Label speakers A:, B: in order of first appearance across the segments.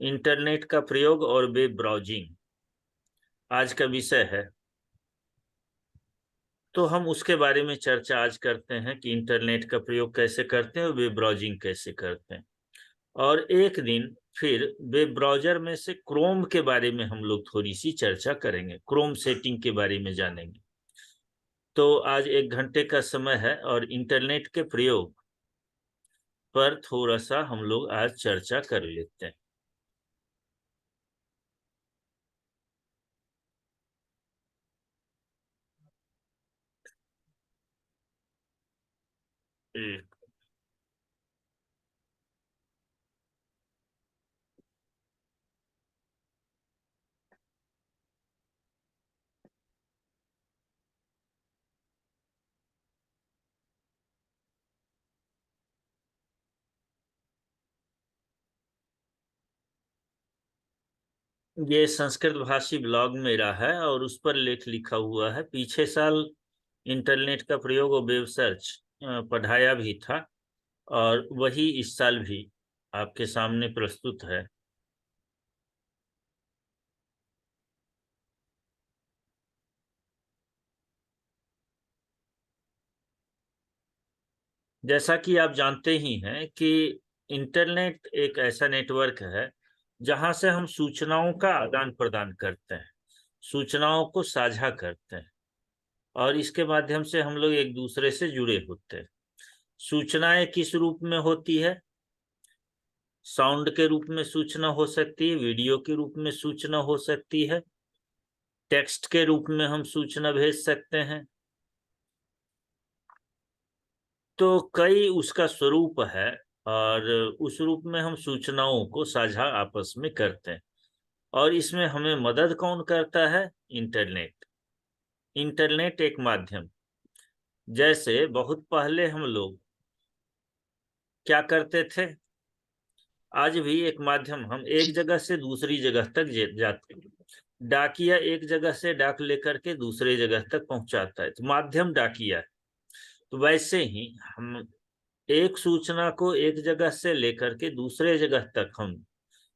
A: Internet का प्रयोग और वेब ब्राउजिंग आज का विषय है। तो हम उसके बारे में चर्चा आज करते हैं कि इंटरनेट का प्रयोग कैसे करते हैं और वेब ब्राउजिंग कैसे करते हैं। और एक दिन फिर वेब ब्राउजर में से क्रोम के बारे में हम लोग थोड़ी सी चर्चा करेंगे, क्रोम सेटिंग के बारे में जानेंगे। तो आज 1 घंटे का समय है और इंटरनेट के प्रयोग पर थोड़ा सा हम लोग आज चर्चा कर लेते हैं। ये संस्कृत भाषी ब्लॉग मेरा है और उस पर लेख लिखा हुआ है। पीछे साल इंटरनेट का प्रयोग और वेब सर्च पढ़ाया भी था और वही इस साल भी आपके सामने प्रस्तुत है। जैसा कि आप जानते ही हैं कि इंटरनेट एक ऐसा नेटवर्क है जहां से हम सूचनाओं का आदान प्रदान करते हैं, सूचनाओं को साझा करते हैं और इसके माध्यम से हम लोग एक दूसरे से जुड़े होते हैं। सूचनाएं किस रूप में होती है? साउंड के रूप में सूचना हो सकती है, वीडियो के रूप में सूचना हो सकती है, टेक्स्ट के रूप में हम सूचना भेज सकते हैं। तो कई उसका स्वरूप है और उस रूप में हम सूचनाओं को साझा आपस में करते हैं। और इसमें हमें मदद कौन करता है? इंटरनेट। इंटरनेट एक माध्यम। जैसे बहुत पहले हम लोग क्या करते थे, आज भी एक माध्यम, हम एक जगह से दूसरी जगह तक जाते हैं। डाकिया एक जगह से डाक लेकर के दूसरे जगह तक पहुंचाता है, तो माध्यम डाकिया है। तो वैसे ही हम एक सूचना को एक जगह से लेकर के दूसरे जगह तक हम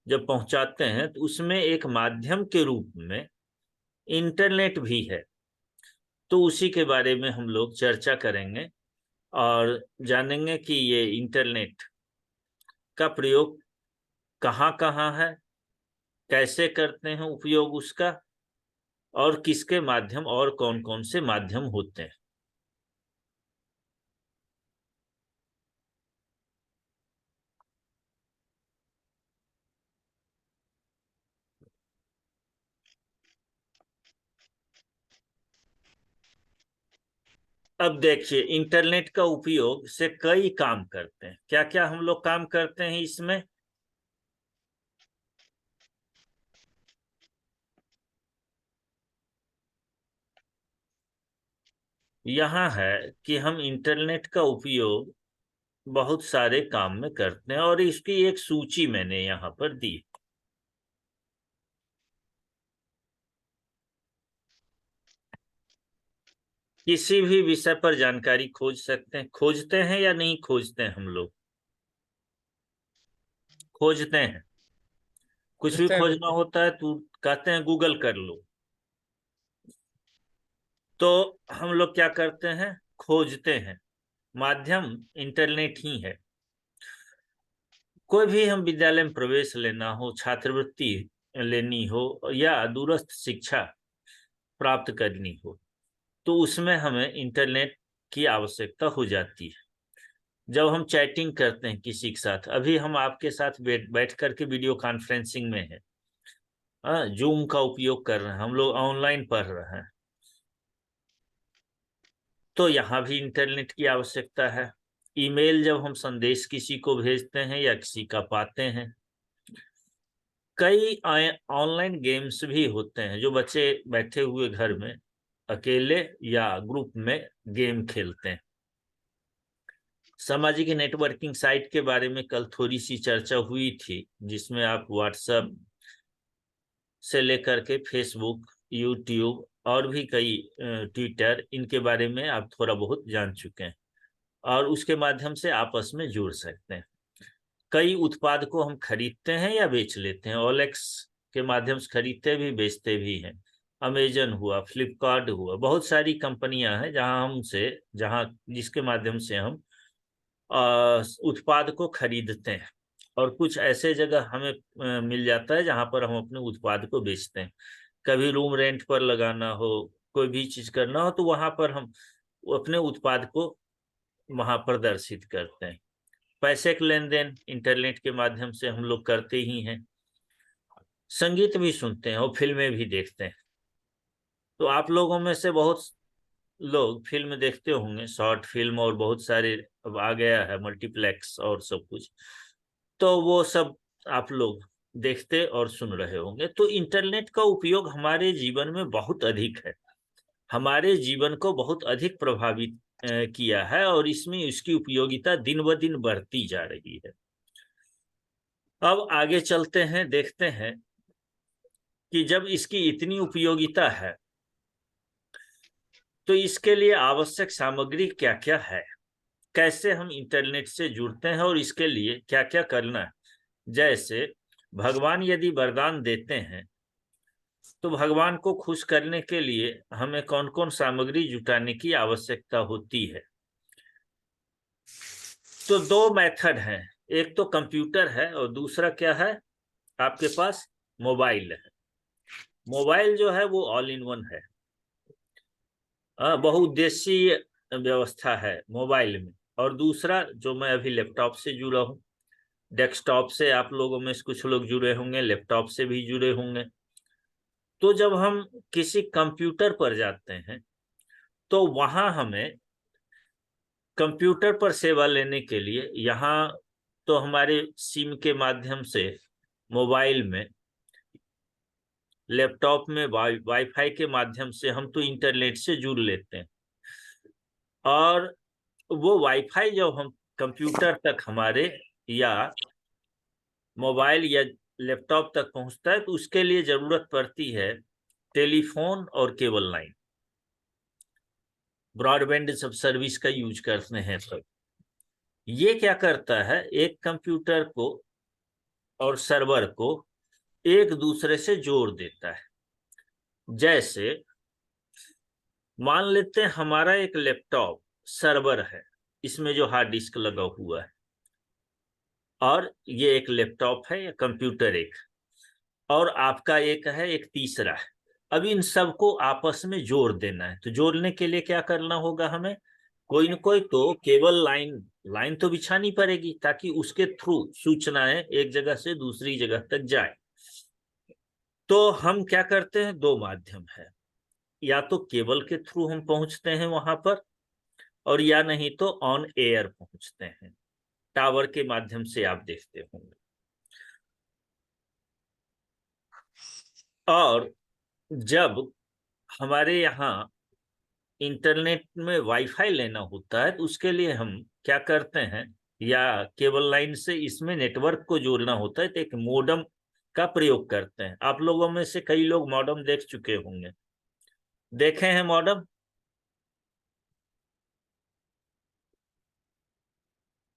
A: जब पहुंचाते हैं तो उसमें एक माध्यम के रूप में इंटरनेट भी है। तो उसी के बारे में हम लोग चर्चा करेंगे और जानेंगे कि ये इंटरनेट का प्रयोग कहाँ कहाँ है, कैसे करते हैं उपयोग उसका, और किसके माध्यम और कौन कौन से माध्यम होते हैं। अब देखिए, इंटरनेट का उपयोग से कई काम करते हैं। क्या क्या हम लोग काम करते हैं इसमें? यहाँ है कि हम इंटरनेट का उपयोग बहुत सारे काम में करते हैं और इसकी एक सूची मैंने यहाँ पर दी। किसी भी विषय पर जानकारी खोज सकते हैं। खोजते हैं या नहीं खोजते हैं? हम लोग खोजते हैं। कुछ भी
B: पूछते हैं
A: खोजना
B: बिल्कुल।
A: होता है तो कहते हैं गूगल कर लो। तो हम लोग क्या करते हैं? खोजते हैं। माध्यम इंटरनेट ही है। कोई भी हम विद्यालय में प्रवेश लेना हो, छात्रवृत्ति लेनी हो या दूरस्थ शिक्षा प्राप्त करनी हो, तो उसमें हमें इंटरनेट की आवश्यकता हो जाती है। जब हम चैटिंग करते हैं किसी के साथ, अभी हम आपके साथ बैठ करके वीडियो कॉन्फ्रेंसिंग में है, जूम का उपयोग कर रहे हैं, हम लोग ऑनलाइन पढ़ रहे हैं, तो यहाँ भी इंटरनेट की आवश्यकता है। ईमेल जब हम संदेश किसी को भेजते हैं या किसी का पाते हैं। कई ऑनलाइन गेम्स भी होते हैं जो बच्चे बैठे हुए घर में अकेले या ग्रुप में गेम खेलते हैं। सामाजिक नेटवर्किंग साइट के बारे में कल थोड़ी सी चर्चा हुई थी, जिसमें आप व्हाट्सएप से लेकर के फेसबुक, यूट्यूब और भी कई ट्विटर, इनके बारे में आप थोड़ा बहुत जान चुके हैं और उसके माध्यम से आपस में जुड़ सकते हैं। कई उत्पाद को हम खरीदते हैं या बेच लेते हैं। OLX के माध्यम से खरीदते भी बेचते भी हैं। अमेजन हुआ, फ्लिपकार्ट हुआ, बहुत सारी कंपनियां हैं जहां जिसके माध्यम से हम उत्पाद को खरीदते हैं। और कुछ ऐसे जगह हमें मिल जाता है जहां पर हम अपने उत्पाद को बेचते हैं। कभी रूम रेंट पर लगाना हो, कोई भी चीज करना हो, तो वहां पर हम अपने उत्पाद को वहां प्रदर्शित करते हैं। पैसे का लेन देन इंटरनेट के माध्यम से हम लोग करते ही हैं। संगीत भी सुनते हैं और फिल्में भी देखते हैं। तो आप लोगों में से बहुत लोग फिल्म देखते होंगे, शॉर्ट फिल्म, और बहुत सारे अब आ गया है मल्टीप्लेक्स और सब कुछ। तो वो सब आप लोग देखते और सुन रहे होंगे। तो इंटरनेट का उपयोग हमारे जीवन में बहुत अधिक है, हमारे जीवन को बहुत अधिक प्रभावित किया है, और इसमें इसकी उपयोगिता दिन ब दिन बढ़ती जा रही है। अब आगे चलते हैं, देखते हैं कि जब इसकी इतनी उपयोगिता है तो इसके लिए आवश्यक सामग्री क्या क्या है, कैसे हम इंटरनेट से जुड़ते हैं और इसके लिए क्या क्या करना है। जैसे भगवान यदि वरदान देते हैं तो भगवान को खुश करने के लिए हमें कौन कौन सामग्री जुटाने की आवश्यकता होती है। तो दो मेथड हैं, एक तो कंप्यूटर है और दूसरा क्या है, आपके पास मोबाइल है। मोबाइल जो है वो ऑल इन वन है, बहुउद्देशीय व्यवस्था है मोबाइल में। और दूसरा जो मैं अभी लैपटॉप से जुड़ा हूँ, डेस्कटॉप से आप लोगों में से कुछ लोग जुड़े होंगे, लैपटॉप से भी जुड़े होंगे। तो जब हम किसी कंप्यूटर पर जाते हैं तो वहां हमें कंप्यूटर पर सेवा लेने के लिए यहाँ तो हमारे सिम के माध्यम से मोबाइल में, लैपटॉप में वाईफाई के माध्यम से हम तो इंटरनेट से जुड़ लेते हैं। और वो वाईफाई जब हम कंप्यूटर तक हमारे या मोबाइल या लैपटॉप तक पहुंचता है तो उसके लिए जरूरत पड़ती है टेलीफोन और केबल लाइन, ब्रॉडबैंड सब सर्विस का यूज करते हैं सब। ये क्या करता है, एक कंप्यूटर को और सर्वर को एक दूसरे से जोड़ देता है। जैसे मान लेते हैं हमारा एक लैपटॉप सर्वर है, इसमें जो हार्ड डिस्क लगा हुआ है, और ये एक लैपटॉप है या कंप्यूटर एक, और आपका एक है, एक तीसरा है। अब इन सबको आपस में जोड़ देना है। तो जोड़ने के लिए क्या करना होगा, हमें कोई न कोई तो केबल लाइन तो बिछानी पड़ेगी ताकि उसके थ्रू सूचनाएं एक जगह से दूसरी जगह तक जाए। तो हम क्या करते हैं, दो माध्यम है, या तो केबल के थ्रू हम पहुंचते हैं वहां पर, और या नहीं तो ऑन एयर पहुंचते हैं, टावर के माध्यम से आप देखते होंगे। और जब हमारे यहाँ इंटरनेट में वाईफाई लेना होता है तो उसके लिए हम क्या करते हैं, या केबल लाइन से इसमें नेटवर्क को जोड़ना होता है तो एक मोडम का प्रयोग करते हैं। आप लोगों में से कई लोग मॉडेम देख चुके होंगे, देखे हैं मॉडेम?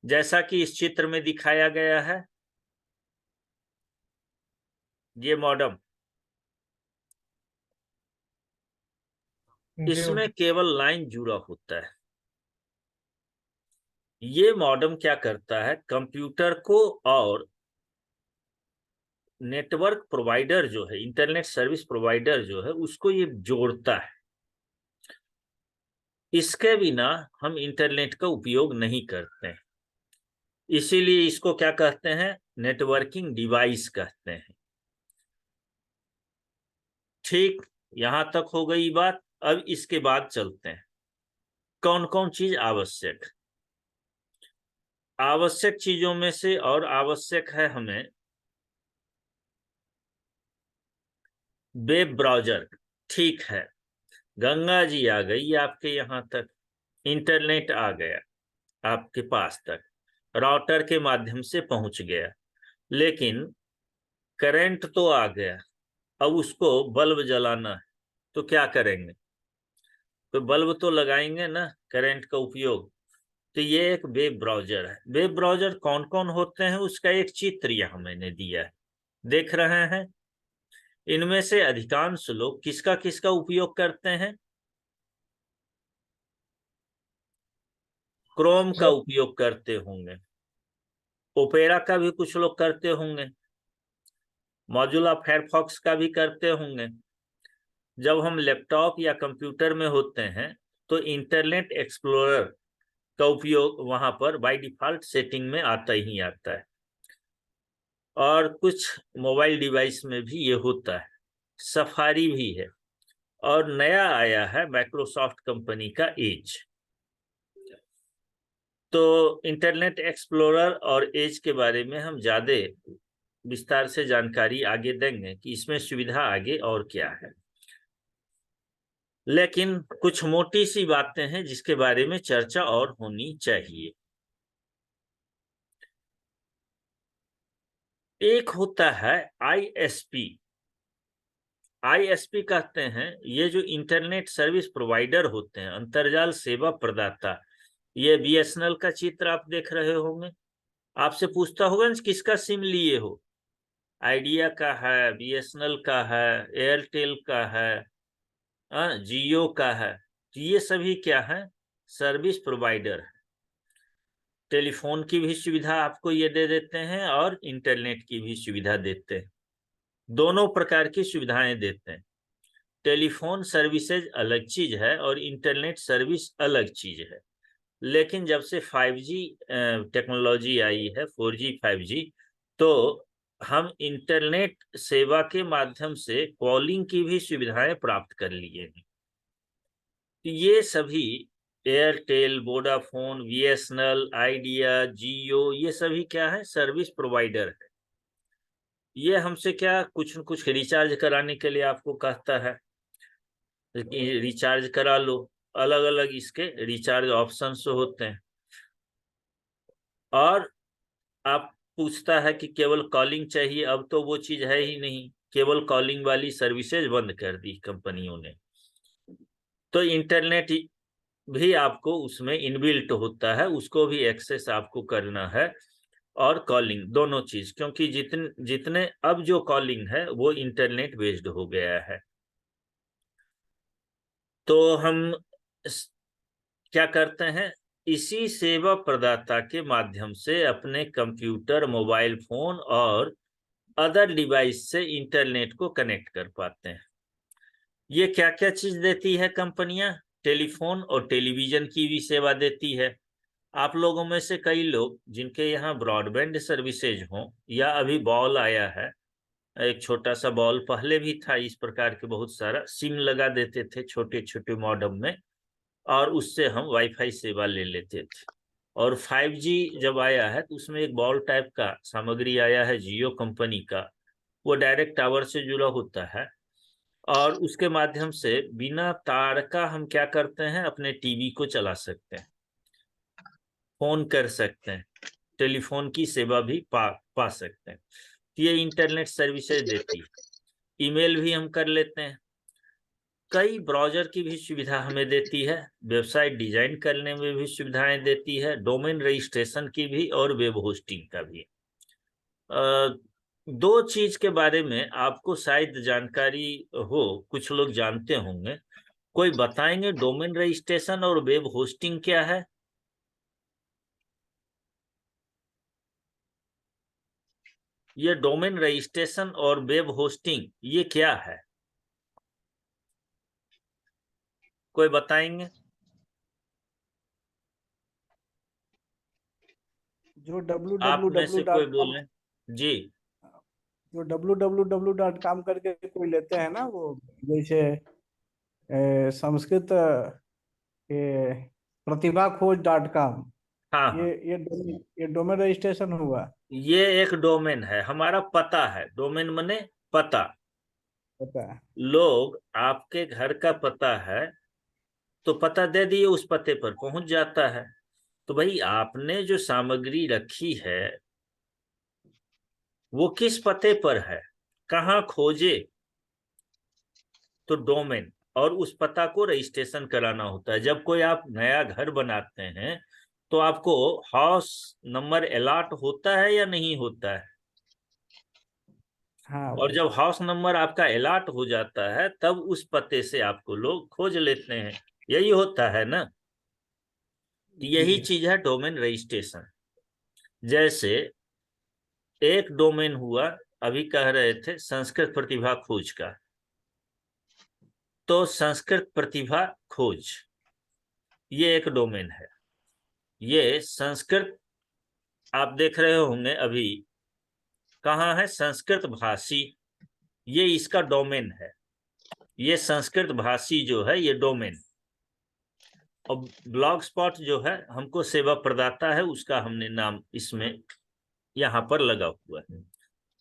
A: जैसा कि इस चित्र में दिखाया गया है, ये मॉडेम,
B: जी
A: इसमें केबल लाइन जुड़ा होता है। ये मॉडेम क्या करता है, कंप्यूटर को और नेटवर्क प्रोवाइडर जो है, इंटरनेट सर्विस प्रोवाइडर जो है, उसको ये जोड़ता है। इसके बिना हम इंटरनेट का उपयोग नहीं करते हैं, इसीलिए इसको क्या कहते हैं, नेटवर्किंग डिवाइस कहते हैं। ठीक, यहां तक हो गई बात। अब इसके बाद चलते हैं कौन कौन चीज आवश्यक। आवश्यक चीजों में से और आवश्यक है हमें वेब ब्राउजर। ठीक है, गंगा जी आ गई आपके यहाँ तक, इंटरनेट आ गया आपके पास तक, राउटर के माध्यम से पहुंच गया, लेकिन करंट तो आ गया। अब उसको बल्ब जलाना है तो क्या करेंगे, तो बल्ब तो लगाएंगे ना, करंट का उपयोग। तो ये एक वेब ब्राउजर है। वेब ब्राउजर कौन कौन होते हैं उसका एक चित्र यहाँ मैंने दिया है, देख रहे हैं। इनमें से अधिकांश लोग किसका किसका उपयोग करते हैं? क्रोम का उपयोग करते होंगे, ओपेरा का भी कुछ लोग करते होंगे, मौजूदा फायरफॉक्स का भी करते होंगे। जब हम लैपटॉप या कंप्यूटर में होते हैं तो इंटरनेट एक्सप्लोरर का उपयोग वहां पर बाय डिफॉल्ट सेटिंग में आता ही आता है, और कुछ मोबाइल डिवाइस में भी ये होता है। सफारी भी है, और नया आया है माइक्रोसॉफ्ट कंपनी का एज। तो इंटरनेट एक्सप्लोरर और एज के बारे में हम ज्यादा विस्तार से जानकारी आगे देंगे कि इसमें सुविधा आगे और क्या है। लेकिन कुछ मोटी सी बातें हैं जिसके बारे में चर्चा और होनी चाहिए। एक होता है आईएसपी। आईएसपी कहते हैं ये जो इंटरनेट सर्विस प्रोवाइडर होते हैं, अंतरजाल सेवा प्रदाता। ये बीएसएनएल का चित्र आप देख रहे होंगे। आपसे पूछता होगा ना किसका सिम लिए हो, आइडिया का है, बीएसएनएल का है, एयरटेल का है, जियो का है। तो ये सभी क्या है? सर्विस प्रोवाइडर है। टेलीफोन की भी सुविधा आपको ये दे देते हैं और इंटरनेट की भी सुविधा देते हैं, दोनों प्रकार की सुविधाएं देते हैं। टेलीफोन सर्विसेज अलग चीज है और इंटरनेट सर्विस अलग चीज है। लेकिन जब से 5G टेक्नोलॉजी आई है, 4G 5G, तो हम इंटरनेट सेवा के माध्यम से कॉलिंग की भी सुविधाएं प्राप्त कर लिए हैं। ये सभी एयरटेल, वोडाफोन, बीएसएनएल, आइडिया, जियो, ये सभी क्या है? सर्विस प्रोवाइडर है। ये हमसे क्या कुछ न कुछ रिचार्ज कराने के लिए आपको कहता है, रिचार्ज करा लो। अलग अलग इसके रिचार्ज ऑप्शंस होते हैं। और आप पूछता है कि केवल कॉलिंग चाहिए, अब तो वो चीज है ही नहीं, केवल कॉलिंग वाली सर्विसेज बंद कर दी कंपनियों ने। तो इंटरनेट भी आपको उसमें इनबिल्ट होता है, उसको भी एक्सेस आपको करना है, और कॉलिंग दोनों चीज, क्योंकि जितने जितने अब जो कॉलिंग है वो इंटरनेट बेस्ड हो गया है। तो हम क्या करते हैं? इसी सेवा प्रदाता के माध्यम से अपने कंप्यूटर, मोबाइल फोन और अदर डिवाइस से इंटरनेट को कनेक्ट कर पाते हैं। ये क्या क्या चीज देती है कंपनियां? टेलीफोन और टेलीविजन की भी सेवा देती है। आप लोगों में से कई लोग जिनके यहाँ ब्रॉडबैंड सर्विसेज हो, या अभी बॉल आया है, एक छोटा सा बॉल, पहले भी था इस प्रकार के बहुत सारा, सिम लगा देते थे छोटे छोटे मॉडेम में, और उससे हम वाईफाई सेवा ले लेते थे। और 5G जब आया है तो उसमें एक बॉल टाइप का सामग्री आया है जियो कंपनी का, वो डायरेक्ट टावर से जुड़ा होता है, और उसके माध्यम से बिना तार का हम क्या करते हैं? अपने टीवी को चला सकते हैं, फोन कर सकते हैं, टेलीफोन की सेवा भी पा सकते हैं। तो ये इंटरनेट सर्विसेज देती है। ईमेल भी हम कर लेते हैं। कई ब्राउजर की भी सुविधा हमें देती है, वेबसाइट डिजाइन करने में भी सुविधाएं देती है, डोमेन रजिस्ट्रेशन की भी, और वेब होस्टिंग का भी। दो चीज के बारे में आपको शायद जानकारी हो, कुछ लोग जानते होंगे। कोई बताएंगे डोमेन रजिस्ट्रेशन और वेब होस्टिंग क्या है? ये डोमेन रजिस्ट्रेशन और वेब होस्टिंग ये क्या है? कोई बताएंगे?
B: जो डब्लू
A: आप
B: डब्लू
A: में
B: डब्लू
A: से कोई
B: डॉट कॉम
A: बोले जी।
B: जो www.com करके कोई लेते हैं ना, वो जैसे संस्कृत के प्रतिभा खोज.com,
A: हाँ
B: ये
A: हाँ,
B: ये डोमेन रजिस्ट्रेशन हुआ।
A: ये एक डोमेन है, हमारा पता है। डोमेन मने पता।
B: पता है।
A: लोग आपके घर का पता है तो पता दे दिए, उस पते पर पहुंच जाता है। तो भाई आपने जो सामग्री रखी है वो किस पते पर है, कहाँ खोजे? तो डोमेन, और उस पता को रजिस्ट्रेशन कराना होता है। जब कोई आप नया घर बनाते हैं तो आपको हाउस नंबर अलॉट होता है या नहीं होता है?
B: हाँ
A: और
B: भाई।
A: जब हाउस नंबर आपका अलॉट हो जाता है तब उस पते से आपको लोग खोज लेते हैं, यही होता है ना। तो यही
B: जी।
A: चीज है डोमेन रजिस्ट्रेशन। जैसे एक डोमेन हुआ, अभी कह रहे थे संस्कृत प्रतिभा खोज का, तो संस्कृत प्रतिभा खोज ये एक डोमेन है। ये संस्कृत आप देख रहे होंगे अभी कहाँ है, संस्कृत भाषी, ये इसका डोमेन है। ये संस्कृत भाषी जो है ये डोमेन। और ब्लॉग स्पॉट जो है हमको सेवा प्रदाता है, उसका हमने नाम इसमें यहाँ पर लगा हुआ है,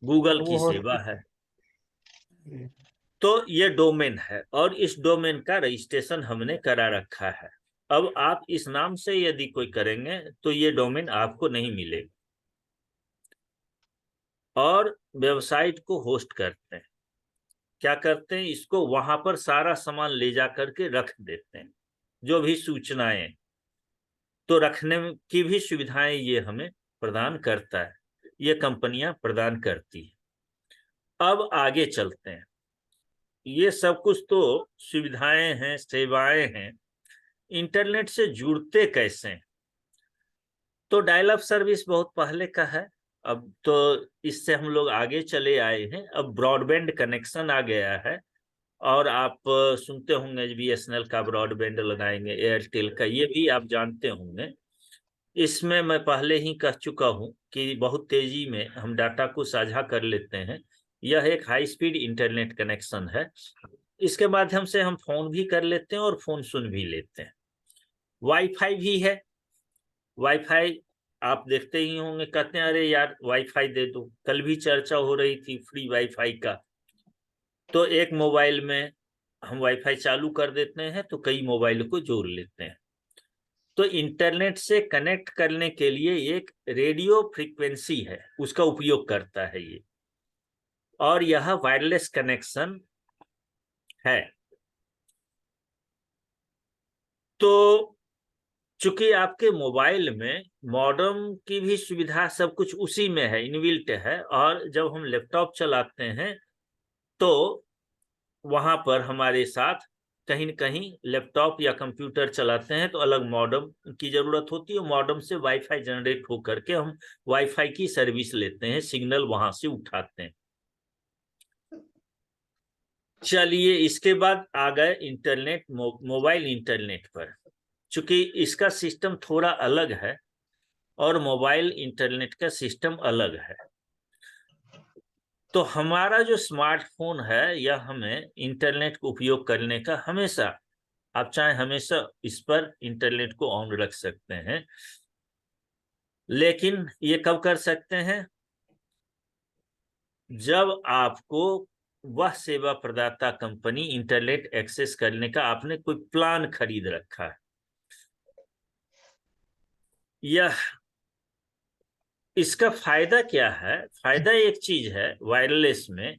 A: गूगल
B: तो
A: की
B: वो
A: सेवा
B: होस्ट।
A: है। तो ये डोमेन है और इस डोमेन का रजिस्ट्रेशन हमने करा रखा है। अब आप इस नाम से यदि कोई करेंगे तो ये डोमेन आपको नहीं मिलेगा। और वेबसाइट को होस्ट करते हैं, क्या करते हैं, इसको वहां पर सारा सामान ले जा करके रख देते हैं, जो भी सूचनाएं, तो रखने की भी सुविधाएं ये हमें प्रदान करता है, ये कंपनियां प्रदान करती है। अब आगे चलते हैं। ये सब कुछ तो सुविधाएं हैं, सेवाएं हैं, इंटरनेट से जुड़ते कैसे हैं? तो डायल अप सर्विस बहुत पहले का है, अब तो इससे हम लोग आगे चले आए हैं, अब ब्रॉडबैंड कनेक्शन आ गया है। और आप सुनते होंगे बीएसएनएल का ब्रॉडबैंड लगाएंगे, एयरटेल का, ये भी आप जानते होंगे। इसमें मैं पहले ही कह चुका हूं कि बहुत तेजी में हम डाटा को साझा कर लेते हैं। यह एक हाई स्पीड इंटरनेट कनेक्शन है। इसके माध्यम से हम फोन भी कर लेते हैं और फोन सुन भी लेते हैं। वाईफाई भी है। वाईफाई आप देखते ही होंगे, कहते हैं अरे यार वाईफाई दे दो, कल भी चर्चा हो रही थी फ्री वाईफाई का। तो एक मोबाइल में हम वाईफाई चालू कर देते हैं तो कई मोबाइल को जोड़ लेते हैं। तो इंटरनेट से कनेक्ट करने के लिए एक रेडियो फ्रीक्वेंसी है, उसका उपयोग करता है ये, और यह वायरलेस कनेक्शन है। तो चूंकि आपके मोबाइल में मॉडेम की भी सुविधा सब कुछ उसी में है, इनबिल्ट है, और जब हम लैपटॉप चलाते हैं तो वहां पर हमारे साथ कहीं न कहीं लैपटॉप या कंप्यूटर चलाते हैं तो अलग मॉडेम की जरूरत होती है। मॉडेम से वाईफाई जनरेट होकर के हम वाईफाई की सर्विस लेते हैं, सिग्नल वहां से उठाते हैं। चलिए इसके बाद आ गए इंटरनेट, मोबाइल इंटरनेट पर। चूंकि इसका सिस्टम थोड़ा अलग है और मोबाइल इंटरनेट का सिस्टम अलग है, तो हमारा जो स्मार्टफोन है यह हमें इंटरनेट को उपयोग करने का हमेशा, आप चाहे हमेशा इस पर इंटरनेट को ऑन रख सकते हैं। लेकिन ये कब कर सकते हैं, जब आपको वह सेवा प्रदाता कंपनी इंटरनेट एक्सेस करने का आपने कोई प्लान खरीद रखा है। यह इसका फायदा क्या है, फायदा एक चीज है वायरलेस में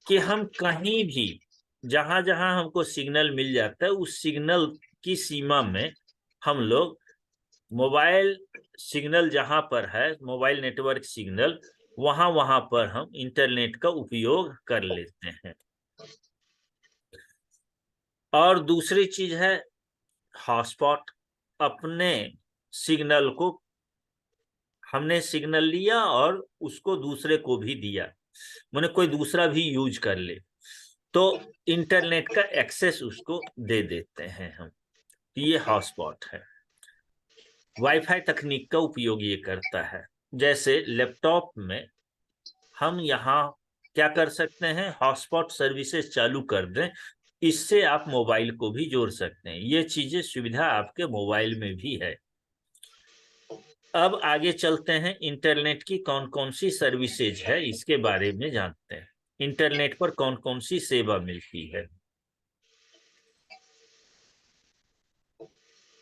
A: कि हम कहीं भी जहां जहां हमको सिग्नल मिल जाता है उस सिग्नल की सीमा में हम लोग मोबाइल सिग्नल जहां पर है, मोबाइल नेटवर्क सिग्नल, वहां वहां पर हम इंटरनेट का उपयोग कर लेते हैं। और दूसरी चीज है हॉटस्पॉट। अपने सिग्नल को हमने सिग्नल लिया और उसको दूसरे को भी दिया, माने कोई दूसरा भी यूज कर ले तो इंटरनेट का एक्सेस उसको दे देते हैं हम। ये हॉटस्पॉट है। वाईफाई तकनीक का उपयोग ये करता है। जैसे लैपटॉप में हम यहाँ क्या कर सकते हैं, हॉटस्पॉट सर्विसेज चालू कर दें, इससे आप मोबाइल को भी जोड़ सकते हैं। ये चीजें सुविधा आपके मोबाइल में भी है। अब आगे चलते हैं, इंटरनेट की कौन कौन सी सर्विसेज है इसके बारे में जानते हैं। इंटरनेट पर कौन कौन सी सेवा मिलती है।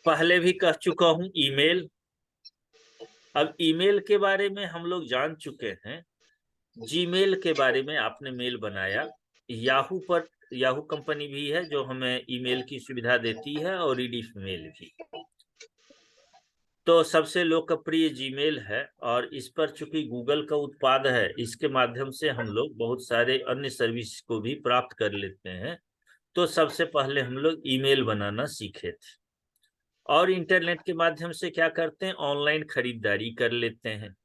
A: पहले भी कह चुका हूं ईमेल। अब ईमेल के बारे में हम लोग जान चुके हैं। जीमेल के बारे में आपने मेल बनाया, याहू पर, याहू कंपनी भी है जो हमें ईमेल की सुविधा देती है, और रीडिफ मेल भी। तो सबसे लोकप्रिय जीमेल है, और इस पर चूंकि गूगल का उत्पाद है, इसके माध्यम से हम लोग बहुत सारे अन्य सर्विस को भी प्राप्त कर लेते हैं। तो सबसे पहले हम लोग ईमेल बनाना सीखे थे, और इंटरनेट के माध्यम से क्या करते हैं, ऑनलाइन खरीदारी कर लेते हैं।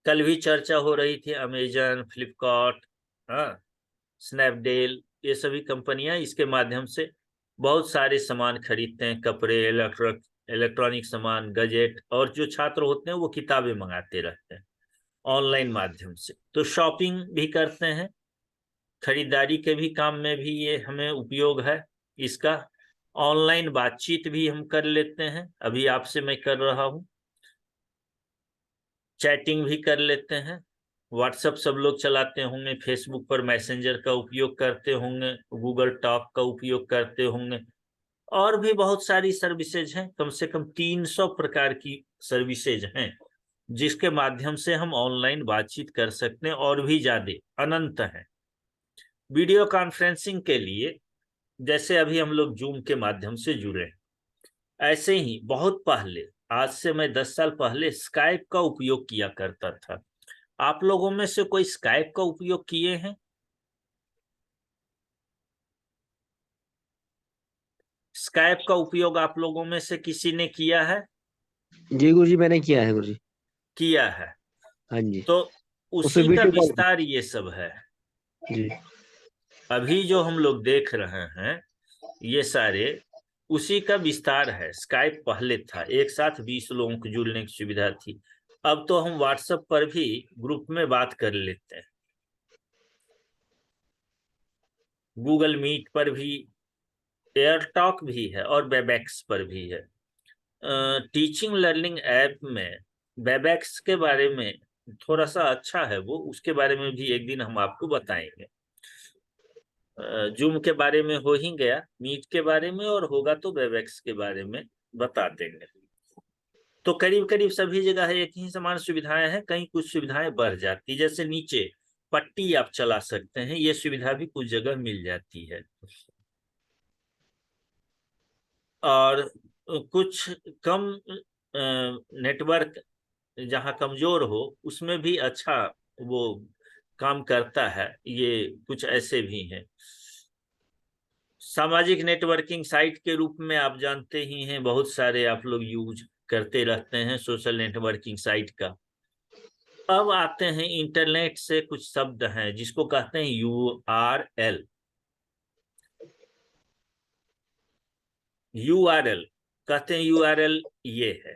A: कल भी चर्चा हो रही थी, अमेजन, फ्लिपकार्ट, हाँ, स्नैपडील, ये सभी कंपनियां इसके माध्यम से बहुत सारे सामान खरीदते हैं, कपड़े, इलेक्ट्रॉनिक सामान, गजेट, और जो छात्र होते हैं वो किताबें मंगाते रहते हैं ऑनलाइन माध्यम से। तो शॉपिंग भी करते हैं, खरीदारी के भी काम में भी ये हमें उपयोग है इसका। ऑनलाइन बातचीत भी हम कर लेते हैं, अभी आपसे मैं कर रहा हूँ। चैटिंग भी कर लेते हैं, व्हाट्सएप सब लोग चलाते होंगे, फेसबुक पर मैसेंजर का उपयोग करते होंगे, गूगल टॉक का उपयोग करते होंगे, और भी बहुत सारी सर्विसेज हैं, कम से कम 300 प्रकार की सर्विसेज हैं जिसके माध्यम से हम ऑनलाइन बातचीत कर सकते हैं, और भी ज्यादा अनंत हैं। वीडियो कॉन्फ्रेंसिंग के लिए जैसे अभी हम लोग जूम के माध्यम से जुड़े हैं, ऐसे ही बहुत पहले, आज से मैं 10 साल पहले स्काइप का उपयोग किया करता था। आप लोगों में से कोई स्काइप का उपयोग किए हैं? स्काइप का उपयोग आप लोगों में से किसी ने किया है?
C: जी गुरुजी, मैंने किया है गुरुजी।
A: किया है।
C: हाँ जी।
A: तो
C: उससे
A: उसी का
C: वीडियो कॉल।
A: विस्तार ये सब है।
C: जी।
A: अभी जो हम लोग देख रहे हैं ये सारे उसी का विस्तार है। स्काइप पहले था, एक साथ 20 लोगों को जुड़ने की सुविधा थी। अब तो हम व्हाट्सएप पर भी ग्रुप में बात कर लेते हैं, गूगल मीट पर भी, एयर टॉक भी है, और वेबएक्स पर भी है। टीचिंग लर्निंग ऐप में वेबएक्स के बारे में थोड़ा सा अच्छा है वो, उसके बारे में भी एक दिन हम आपको बताएंगे। जूम के बारे में हो ही गया, मीट के बारे में, और होगा तो वेबएक्स के बारे में बता देंगे। तो करीब करीब सभी जगह एक ही समान सुविधाएं हैं, कहीं कुछ सुविधाएं बढ़ जाती, जैसे नीचे पट्टी आप चला सकते हैं, ये सुविधा भी कुछ जगह मिल जाती है। और कुछ कम नेटवर्क जहाँ कमजोर हो उसमें भी अच्छा वो काम करता है, ये कुछ ऐसे भी हैं। सामाजिक नेटवर्किंग साइट के रूप में आप जानते ही हैं, बहुत सारे आप लोग यूज करते रहते हैं सोशल नेटवर्किंग साइट का। अब आते हैं इंटरनेट से कुछ शब्द हैं जिसको कहते हैं URL। URL कहते हैं, URL ये है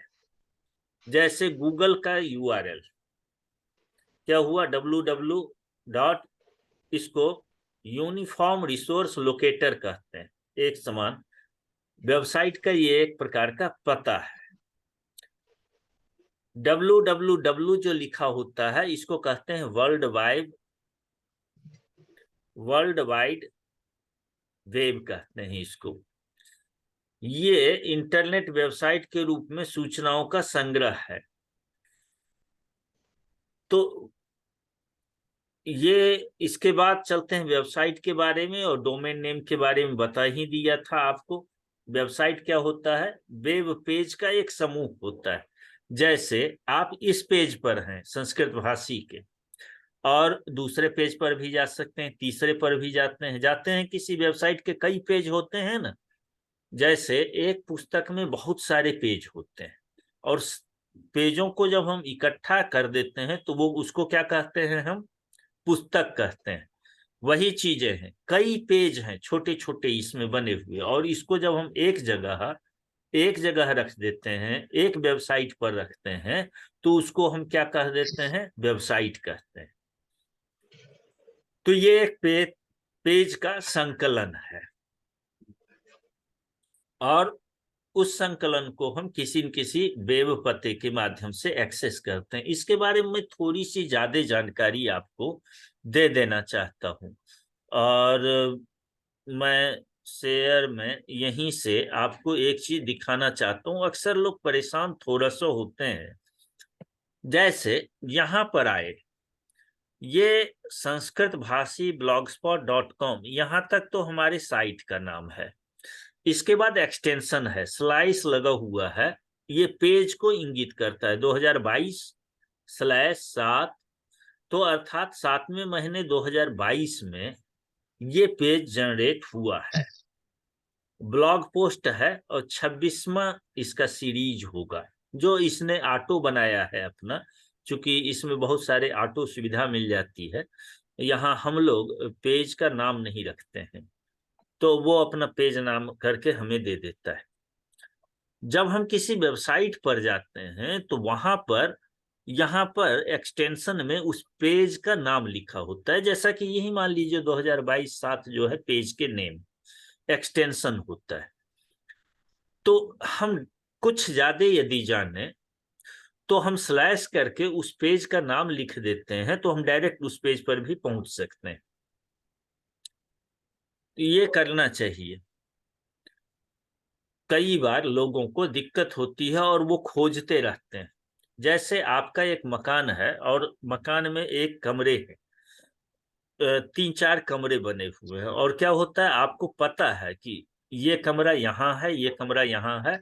A: जैसे गूगल का URL क्या हुआ, www डॉट, इसको यूनिफॉर्म रिसोर्स लोकेटर कहते हैं, एक समान वेबसाइट का ये एक प्रकार का पता है। www जो लिखा होता है इसको कहते हैं वर्ल्ड वाइड वेब कहते हैं इसको। ये इंटरनेट वेबसाइट के रूप में सूचनाओं का संग्रह है। तो ये इसके बाद चलते हैं वेबसाइट के बारे में, और डोमेन नेम के बारे में बता ही दिया था आपको। वेबसाइट क्या होता है, वेब पेज का एक समूह होता है। जैसे आप इस पेज पर हैं संस्कृत भाषी के, और दूसरे पेज पर भी जा सकते हैं, तीसरे पर भी जाते हैं किसी वेबसाइट के कई पेज होते हैं ना। जैसे एक पुस्तक में बहुत सारे पेज होते हैं, और पेजों को जब हम इकट्ठा कर देते हैं तो वो उसको क्या कहते हैं, हम पुस्तक कहते हैं। वही चीजें हैं, कई पेज हैं छोटे छोटे इसमें बने हुए, और इसको जब हम एक जगह रख देते हैं, एक वेबसाइट पर रखते हैं, तो उसको हम क्या कह देते हैं, वेबसाइट कहते हैं। तो ये एक पेज का संकलन है, और उस संकलन को हम किसी न किसी वेब पते के माध्यम से एक्सेस करते हैं। इसके बारे में थोड़ी सी ज्यादा जानकारी आपको दे देना चाहता हूं, और मैं शेयर में यहीं से आपको एक चीज दिखाना चाहता हूं। अक्सर लोग परेशान थोड़ा सा होते हैं, जैसे यहां पर आए, ये संस्कृत भाषी blogspot.com, यहां तक तो हमारे साइट का नाम है। इसके बाद एक्सटेंशन है, स्लाइस लगा हुआ है, ये पेज को इंगित करता है 2022/7, तो अर्थात 7वें महीने 2022 में ये पेज जनरेट हुआ है। ब्लॉग पोस्ट है और 26वां इसका सीरीज होगा, जो इसने ऑटो बनाया है अपना, क्योंकि इसमें बहुत सारे ऑटो सुविधा मिल जाती है। यहाँ हम लोग पेज का नाम नहीं रखते हैं, तो वो अपना पेज नाम करके हमें दे देता है। जब हम किसी वेबसाइट पर जाते हैं तो वहां पर यहाँ पर एक्सटेंशन में उस पेज का नाम लिखा होता है, जैसा कि यही मान लीजिए 2022/7 जो है पेज के नेम एक्सटेंशन होता है। तो हम कुछ ज्यादा यदि जाने तो हम स्लैश करके उस पेज का नाम लिख देते हैं, तो हम डायरेक्ट उस पेज पर भी पहुंच सकते हैं। ये करना चाहिए। कई बार लोगों को दिक्कत होती है और वो खोजते रहते हैं। जैसे आपका एक मकान है और मकान में एक कमरे है, 3-4 कमरे बने हुए हैं, और क्या होता है आपको पता है कि ये कमरा यहाँ है, ये कमरा यहाँ है,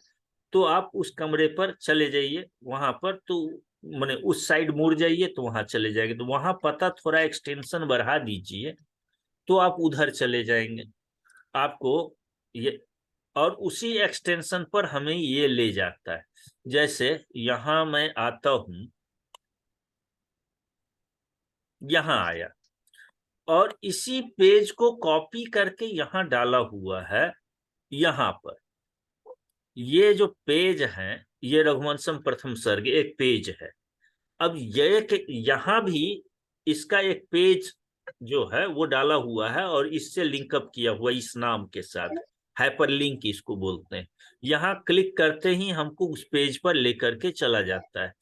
A: तो आप उस कमरे पर चले जाइए, वहां पर तो माने उस साइड मुड़ जाइए तो वहां चले जाएंगे। तो वहां पता थोड़ा एक्सटेंशन बढ़ा दीजिए तो आप उधर चले जाएंगे आपको ये, और उसी एक्सटेंशन पर हमें ये ले जाता है। जैसे यहां मैं आता हूं, यहां आया और इसी पेज को कॉपी करके यहां डाला हुआ है। यहां पर ये जो पेज है, ये रघुवंशम प्रथम सर्ग एक पेज है। अब ये यहां भी इसका एक पेज जो है वो डाला हुआ है और इससे लिंकअप किया हुआ इस नाम के साथ, हाइपरलिंक इसको बोलते हैं। यहाँ क्लिक करते ही हमको उस पेज पर लेकर के चला जाता है।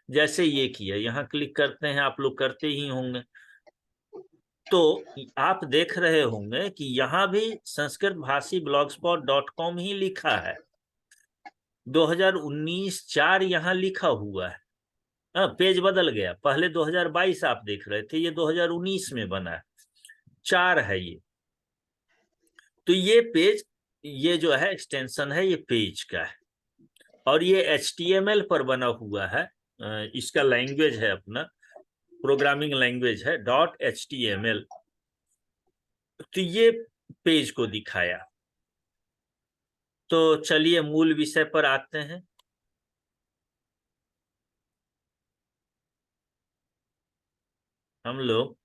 A: जैसे ये किया, यहाँ क्लिक करते हैं, आप लोग करते ही होंगे, तो आप देख रहे होंगे कि यहाँ भी संस्कृत भाषी blogspot.com ही लिखा है, 2019/4 यहाँ लिखा हुआ है। पेज बदल गया, पहले 2022 आप देख रहे थे, ये 2019 में बना है, 4 है ये। तो ये पेज, ये जो है एक्सटेंशन है, ये पेज का है और ये HTML पर बना हुआ है। इसका लैंग्वेज है अपना, प्रोग्रामिंग लैंग्वेज है .html। तो ये पेज को दिखाया। तो चलिए मूल विषय पर आते हैं। हम लोग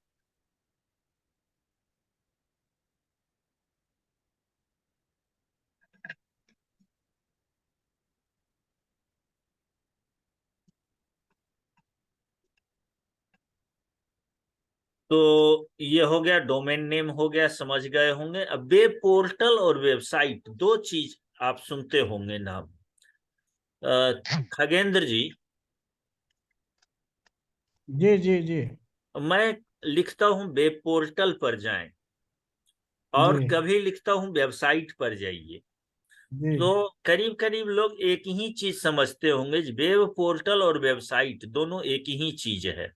A: तो ये हो गया, डोमेन नेम हो गया, समझ गए होंगे। अब वेब पोर्टल और वेबसाइट, दो चीज आप सुनते होंगे नाम। खगेंद्र जी,
B: जी जी जी
A: मैं लिखता हूं वेब पोर्टल पर जाएं और
B: जी
A: कभी लिखता हूं वेबसाइट पर जाइए,
B: जी।
A: तो करीब करीब लोग एक ही चीज समझते होंगे। वेब पोर्टल और वेबसाइट दोनों एक ही चीज है।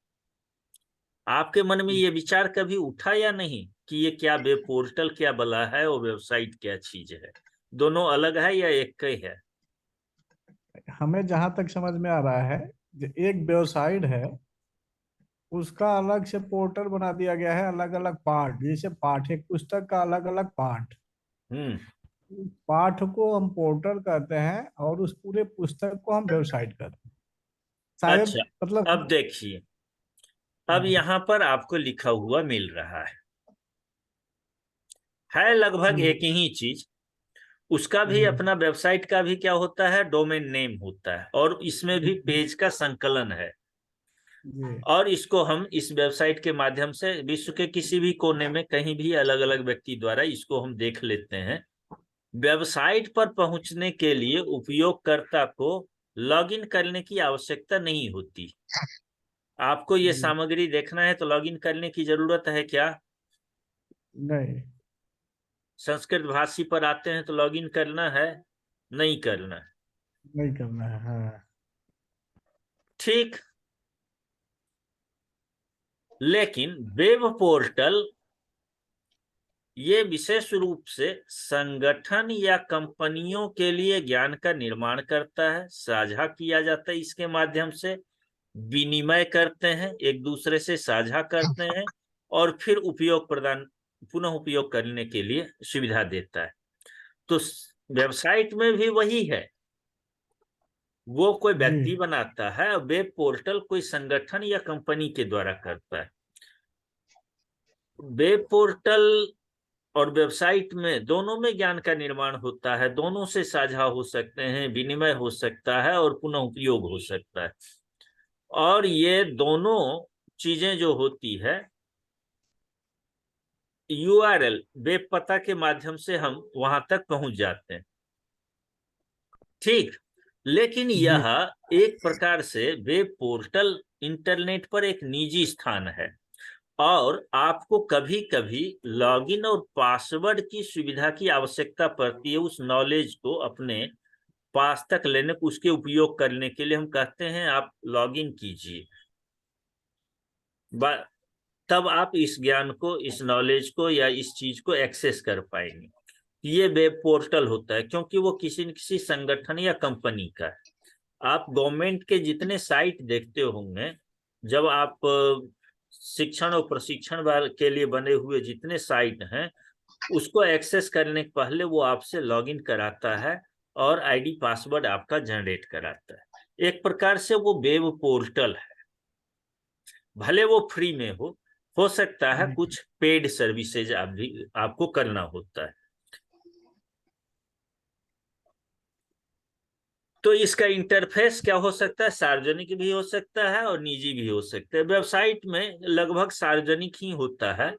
A: आपके मन में ये विचार कभी उठा या नहीं कि ये क्या वेब पोर्टल क्या बला है और वेबसाइट क्या चीज है? दोनों अलग है या एक ही है?
B: हमें जहां तक समझ में आ रहा है, जो एक वेबसाइट है उसका अलग से पोर्टल बना दिया गया है, अलग अलग पार्ट, जैसे पाठ, एक पुस्तक का अलग अलग पार्ट,
A: हम्म।
B: पाठ को हम पोर्टल कहते हैं और उस पूरे पुस्तक को हम वेबसाइट कहते हैं शायद,
A: अच्छा,
B: मतलब।
A: अब देखिए, अब यहाँ पर आपको लिखा हुआ मिल रहा है लगभग
B: जी
A: एक ही चीज। उसका भी
B: जी
A: अपना वेबसाइट का भी क्या होता है, डोमेन नेम होता है, और इसमें भी
B: जी
A: पेज का संकलन है।
B: जी
A: और इसको हम इस वेबसाइट के माध्यम से विश्व के किसी भी कोने में कहीं भी अलग अलग व्यक्ति द्वारा इसको हम देख लेते हैं। वेबसाइट पर पहुंचने के लिए उपयोगकर्ता को लॉगिन करने की आवश्यकता नहीं होती। आपको ये
B: जी।
A: सामग्री देखना है तो लॉगिन करने की जरूरत है क्या?
B: नहीं,
A: संस्कृत भाषी पर आते हैं तो लॉगिन करना है? नहीं करना है।
B: नहीं करना है, हाँ।
A: ठीक। लेकिन वेब पोर्टल ये विशेष रूप से संगठन या कंपनियों के लिए ज्ञान का निर्माण करता है, साझा किया जाता है, इसके माध्यम से विनिमय करते हैं, एक दूसरे से साझा करते हैं और फिर पुनः उपयोग करने के लिए सुविधा देता है। तो वेबसाइट में भी वही है, वो कोई व्यक्ति
B: जी
A: बनाता है और वेब पोर्टल कोई संगठन या कंपनी के द्वारा करता है। वेब पोर्टल और वेबसाइट में दोनों में ज्ञान का निर्माण होता है, दोनों से साझा हो सकते हैं, विनिमय हो सकता है और पुनः उपयोग हो सकता है। और ये दोनों चीजें जो होती है यूआरएल वेब पता के माध्यम से हम वहां तक पहुंच जाते हैं, ठीक। लेकिन
B: जी
A: यह एक प्रकार से वेब पोर्टल इंटरनेट पर एक निजी स्थान है और आपको कभी कभी लॉगिन और पासवर्ड की सुविधा की आवश्यकता पड़ती है उस नॉलेज को अपने पास तक लेने को, उसके उपयोग करने के लिए हम कहते हैं आप लॉगिन कीजिए, तब आप इस ज्ञान को, इस नॉलेज को या इस चीज को एक्सेस कर पाएंगे। ये वेब पोर्टल होता है क्योंकि वो किसी न किसी संगठन या कंपनी का है। आप गवर्नमेंट के जितने साइट देखते होंगे, जब आप शिक्षण और प्रशिक्षण के लिए बने हुए जितने साइट हैं, उसको एक्सेस करने के पहले वो आपसे लॉगिन कराता है और आईडी पासवर्ड आपका जनरेट कराता है। एक प्रकार से वो वेब पोर्टल है, भले वो फ्री में हो सकता है
B: जी
A: कुछ पेड सर्विसेज आपको करना होता है। तो इसका इंटरफेस क्या हो सकता है, सार्वजनिक भी हो सकता है और निजी भी हो सकता है। वेबसाइट में लगभग सार्वजनिक ही होता है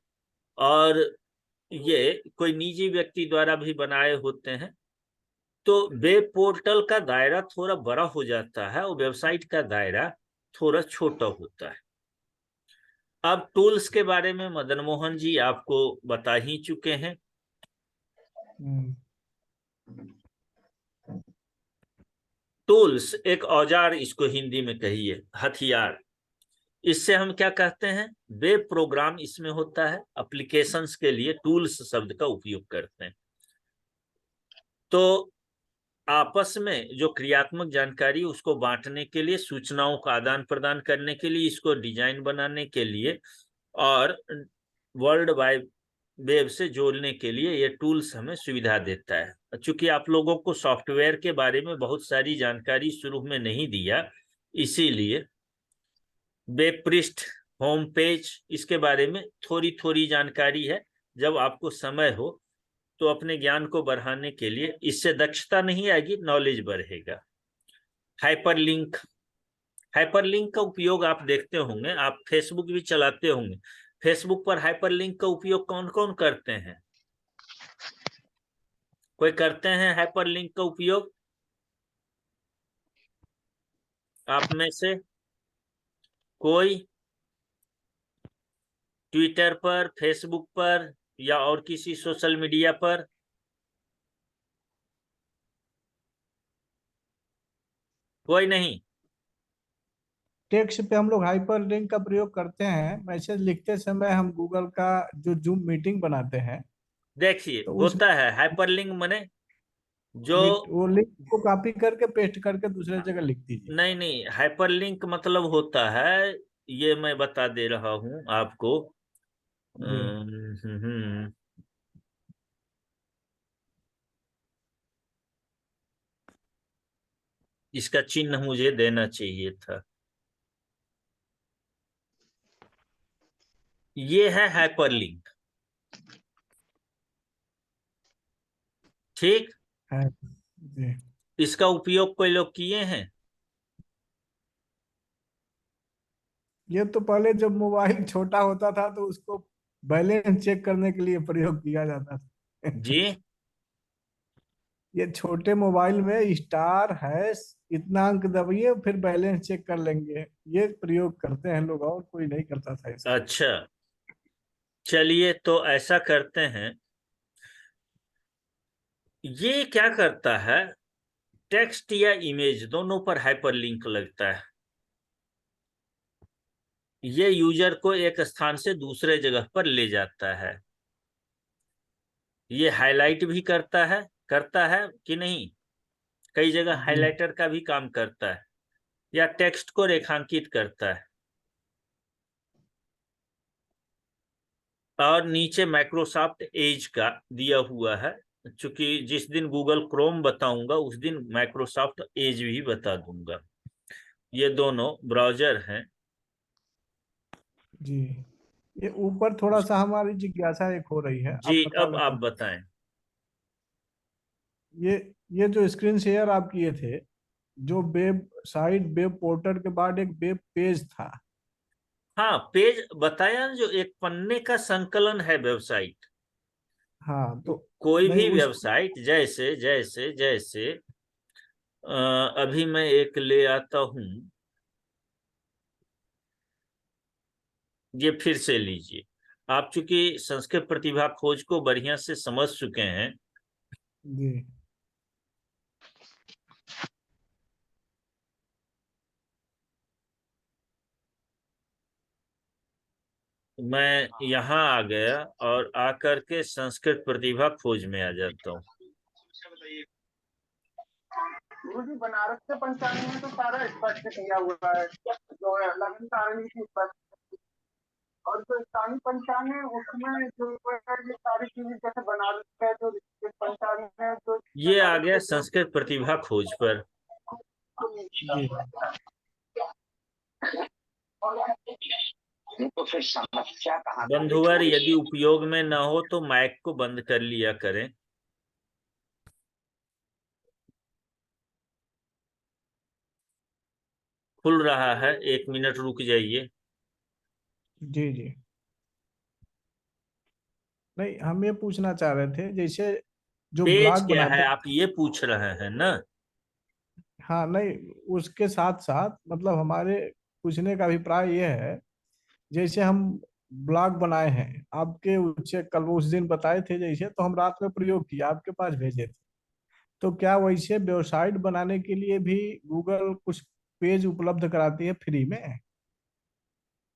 A: और ये कोई निजी व्यक्ति द्वारा भी बनाए होते हैं। तो वेब पोर्टल का दायरा थोड़ा बड़ा हो जाता है और वेबसाइट का दायरा थोड़ा छोटा होता है। अब टूल्स के बारे में मदन मोहन जी आपको बता ही चुके हैं।
B: हम्म,
A: टूल्स एक औजार, इसको हिंदी में कहिए हथियार। इससे हम क्या कहते हैं, वेब प्रोग्राम इसमें होता है, एप्लीकेशंस के लिए टूल्स शब्द का उपयोग करते हैं। तो आपस में जो क्रियात्मक जानकारी उसको बांटने के लिए, सूचनाओं का आदान प्रदान करने के लिए, इसको डिजाइन बनाने के लिए और वर्ल्ड वाइड वेब से जोड़ने के लिए ये टूल्स हमें सुविधा देता है। चूंकि आप लोगों को सॉफ्टवेयर के बारे में बहुत सारी जानकारी शुरू में नहीं दिया, इसीलिए वेब पृष्ठ, होम पेज, इसके बारे में थोड़ी थोड़ी जानकारी है। जब आपको समय हो तो अपने ज्ञान को बढ़ाने के लिए, इससे दक्षता नहीं आएगी, नॉलेज बढ़ेगा। हाइपरलिंक, हाइपरलिंक का उपयोग आप देखते होंगे, आप फेसबुक भी चलाते होंगे। फेसबुक पर हाइपरलिंक का उपयोग कौन कौन करते हैं? कोई करते हैं हाइपरलिंक का उपयोग आप में से? कोई ट्विटर पर, फेसबुक पर या और किसी सोशल मीडिया पर? कोई नहीं?
B: टेक्स्ट पे हम लोग हाइपर लिंक का प्रयोग करते हैं। मैसेज लिखते समय हम गूगल का जो जूम मीटिंग बनाते हैं,
A: देखिए
B: तो उस
A: होता है हाइपरलिंक मने जो,
B: वो लिंक को कॉपी करके पेस्ट करके दूसरे जगह लिख दीजिए।
A: नहीं नहीं, हाइपरलिंक मतलब होता है, ये मैं बता दे रहा हूं आपको।
B: जी
A: हम्म, हम्म, हम्म, इसका चिन्ह मुझे देना चाहिए था। ये है हाइपरलिंक, ठीक।
B: है जी।
A: इसका उपयोग कोई लोग किए हैं?
B: ये तो पहले जब मोबाइल छोटा होता था तो उसको बैलेंस चेक करने के लिए प्रयोग किया जाता था।
A: जी।
B: ये छोटे मोबाइल में स्टार हैश इतना अंक दबिए फिर बैलेंस चेक कर लेंगे, ये प्रयोग करते हैं लोग, और कोई नहीं करता था इसका।
A: अच्छा, चलिए तो ऐसा करते हैं। ये क्या करता है, टेक्स्ट या इमेज दोनों पर हाइपरलिंक लगता है। ये यूजर को एक स्थान से दूसरे जगह पर ले जाता है। ये हाईलाइट भी करता है कि नहीं, कई जगह
B: जी
A: हाइलाइटर का भी काम करता है, या टेक्स्ट को रेखांकित करता है। और नीचे माइक्रोसॉफ्ट एज का दिया हुआ है, क्योंकि जिस दिन गूगल क्रोम बताऊंगा उस दिन माइक्रोसॉफ्ट एज भी बता दूंगा। ये दोनों ब्राउजर हैं।
B: जी। ये ऊपर थोड़ा सा हमारी जिज्ञासा एक हो रही है,
A: जी,
B: आप बता
A: अब आप
B: लेते हैं।
A: बताएं।
B: ये ये जो स्क्रीन शेयर आप किए थे, जो वेब साइट वेब पोर्टल के बाद एक वेब पेज था।
A: हाँ, पेज बताया ना, जो एक पन्ने का संकलन है वेबसाइट।
B: हाँ तो
A: कोई
B: नहीं
A: भी
B: उस
A: वेबसाइट, जैसे जैसे जैसे अभी मैं एक ले आता हूं, ये फिर से लीजिए। आप चूंकि संस्कृत प्रतिभा खोज को बढ़िया से समझ चुके हैं,
B: जी
A: मैं यहाँ आ गया और आकर के संस्कृत प्रतिभा खोज में आ जाता हूँ।
D: गुरुजी बनारस के पंचांग में तो सारा स्पष्ट किया हुआ है, जो है लगन सारणी की स्पष्ट, और जो स्थानीय पंचांग है उसमें जो है ये सारी चीजें जैसे बनारस का जो पंचांग है जो
A: ये आ
D: बनारस
A: गया
D: के जो
A: संस्कृत प्रतिभा खोज पर।
B: जी
D: तो फिर समस्या कहाँ
A: बंधुवर, यदि उपयोग में न हो तो माइक को बंद कर लिया करें। खुल रहा है, 1 मिनट रुक जाइए।
B: जी जी। नहीं, हम ये पूछना चाह रहे थे, जैसे जो
A: पेज
B: ब्लॉग
A: क्या
B: बनाते।
A: है आप ये पूछ रहे हैं ना?
B: हाँ नहीं, उसके साथ साथ मतलब हमारे पूछने का अभिप्राय ये है, जैसे हम ब्लॉग बनाए हैं आपके उसे कल उस दिन बताए थे, जैसे तो हम रात में प्रयोग किया आपके पास भेजे थे। तो क्या वैसे वेबसाइट बनाने के लिए भी गूगल कुछ पेज उपलब्ध कराती है फ्री में?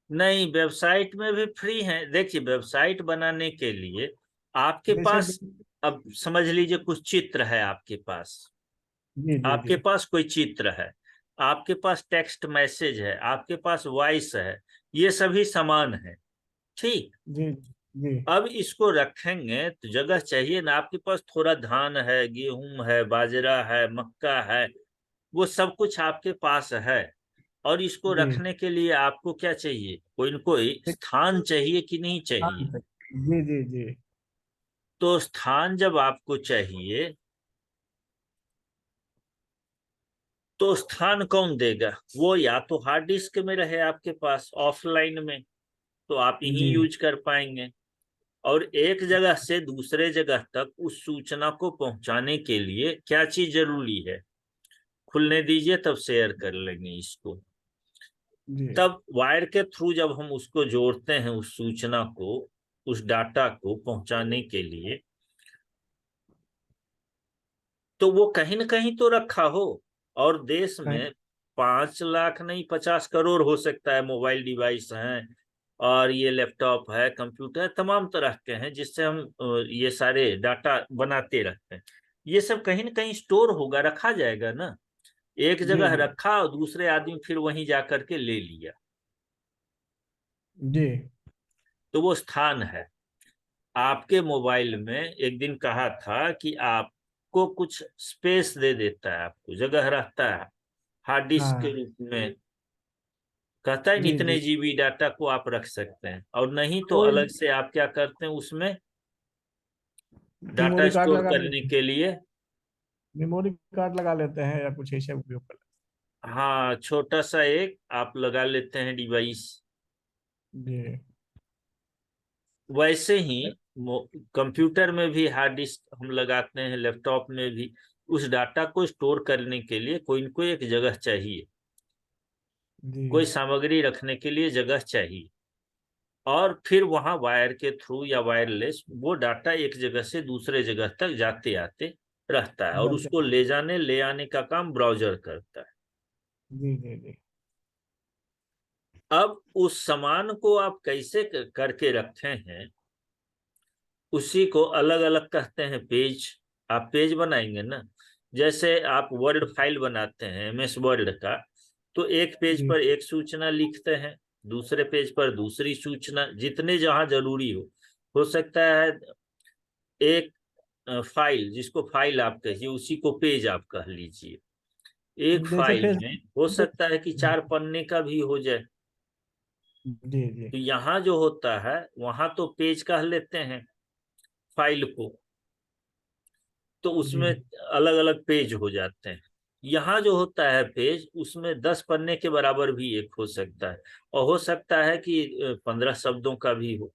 A: नहीं, वेबसाइट में भी फ्री है। देखिए, वेबसाइट बनाने के लिए आपके
B: जैसे
A: पास, अब समझ लीजिए कुछ चित्र है आपके पास,
B: जी जी
A: आपके
B: जी
A: पास कोई चित्र है, आपके पास टेक्स्ट मैसेज है, आपके पास वॉइस है, ये सभी समान है। ठीक।
B: जी जी
A: अब इसको रखेंगे तो जगह चाहिए ना। आपके पास थोड़ा धान है, गेहूं है, बाजरा है, मक्का है, वो सब कुछ आपके पास है। और इसको
B: जी
A: रखने के लिए आपको क्या चाहिए? कोई न कोई
B: एक
A: स्थान चाहिए कि नहीं चाहिए?
B: स्थान पे। जी जी जी
A: तो स्थान जब आपको चाहिए तो स्थान कौन देगा? वो या तो हार्ड डिस्क में रहे आपके पास ऑफलाइन में, तो आप यही
B: जी
A: यूज कर पाएंगे। और एक जगह से दूसरे जगह तक उस सूचना को पहुंचाने के लिए क्या चीज जरूरी है? खुलने दीजिए, तब शेयर कर लेंगे इसको।
B: जी
A: तब वायर के थ्रू जब हम उसको जोड़ते हैं, उस सूचना को, उस डाटा को पहुंचाने के लिए, तो वो कहीं ना कहीं तो रखा हो। और देश
B: कहीं
A: में 5 लाख नहीं, 50 करोड़ हो सकता है मोबाइल डिवाइस हैं, और ये लैपटॉप है, कंप्यूटर, तमाम तरह के हैं जिससे हम ये सारे डाटा बनाते रहते हैं। ये सब कहीं ना कहीं स्टोर होगा, रखा जाएगा ना। एक
B: जी
A: जगह
B: जी
A: रखा और दूसरे आदमी फिर वहीं जा करके ले लिया,
B: जी
A: तो वो स्थान है। आपके मोबाइल में एक दिन कहा था कि आपको कुछ स्पेस दे देता है, आपको जगह रहता है हार्ड डिस्क के
B: हाँ
A: रूप में। कहता है
B: जी
A: इतने
B: जी।
A: जीबी डाटा को आप रख सकते हैं, और नहीं तो
B: कोई
A: अलग से आप क्या करते हैं उसमें, डाटा
B: मेमोरी कार्ड
A: स्टोर
B: लगा
A: करने
B: लेते हैं।
A: के लिए।
B: मेमोरी कार्ड लगा लेते हैं या कुछ ऐसे उपयोग कर
A: हाँ, छोटा सा एक आप लगा लेते हैं डिवाइस।
B: लेते हैं।
A: वैसे ही
B: जी
A: कंप्यूटर में भी हार्ड डिस्क हम लगाते हैं, लैपटॉप में भी। उस डाटा को स्टोर करने के लिए कोई न कोई एक जगह चाहिए,
B: जी
A: कोई सामग्री रखने के लिए जगह चाहिए। और फिर वहां वायर के थ्रू या वायरलेस वो डाटा एक जगह से दूसरे जगह तक जाते आते रहता है, और
B: जाते
A: उसको ले जाने ले आने का काम ब्राउजर करता है।
B: जी जी जी
A: अब उस सामान को आप कैसे करके रखे हैं, उसी को अलग अलग कहते हैं पेज। आप पेज बनाएंगे ना, जैसे आप वर्ड फाइल बनाते हैं MS वर्ड का, तो एक पेज
B: जी
A: पर एक सूचना लिखते हैं, दूसरे पेज पर दूसरी सूचना, जितने जहां जरूरी हो सकता है। एक फाइल, जिसको फाइल आप कहिए, उसी को पेज आप कह लीजिए। एक
B: जैसे
A: फाइल
B: फेस
A: में हो सकता है कि 4 पन्ने का भी हो जाए।
B: जी जी
A: तो यहाँ जो होता है, वहां तो पेज कह लेते हैं फाइल को, तो उसमें
B: जी
A: अलग अलग पेज हो जाते हैं। यहाँ जो होता है पेज, उसमें 10 पन्ने के बराबर भी एक हो सकता है, और हो सकता है कि 15 शब्दों का भी हो।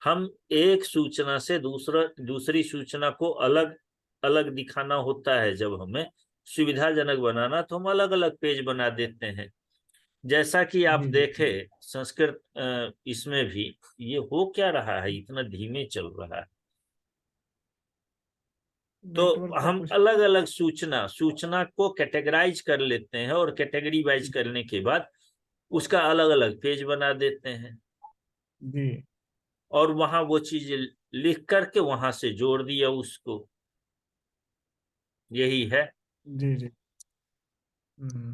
A: हम एक सूचना से दूसरी सूचना को अलग अलग दिखाना होता है, जब हमें सुविधाजनक बनाना, तो हम अलग अलग पेज बना देते हैं। जैसा कि आप
B: जी जी
A: देखें संस्कृत इसमें भी ये हो क्या रहा है, इतना धीमे चल रहा है। तो
B: नेटवर्क का
A: हम
B: कुछ।
A: अलग अलग सूचना को कैटेगराइज कर लेते हैं, और कैटेगरी वाइज करने के बाद उसका अलग अलग पेज बना देते हैं,
B: जी
A: और वहां वो चीज लिख करके वहां से जोड़ दिया उसको। यही है।
B: जी जी हम्म।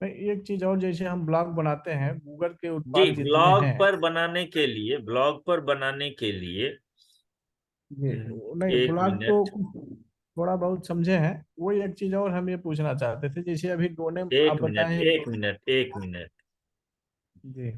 B: नहीं, एक चीज और, जैसे हम ब्लॉग बनाते हैं, गूगल के
A: जी,
B: उत्पाद जितने हैं।
A: ब्लॉग पर बनाने के लिए
B: जी नहीं,
A: एक
B: ब्लॉग तो
A: मिनट,
B: थोड़ा बहुत समझे हैं। वही एक चीज और हम ये पूछना चाहते थे, जैसे अभी दोनों आप
A: एक मिनट,
B: बताए हैं
A: एक मिनट, एक मिनट।
B: जी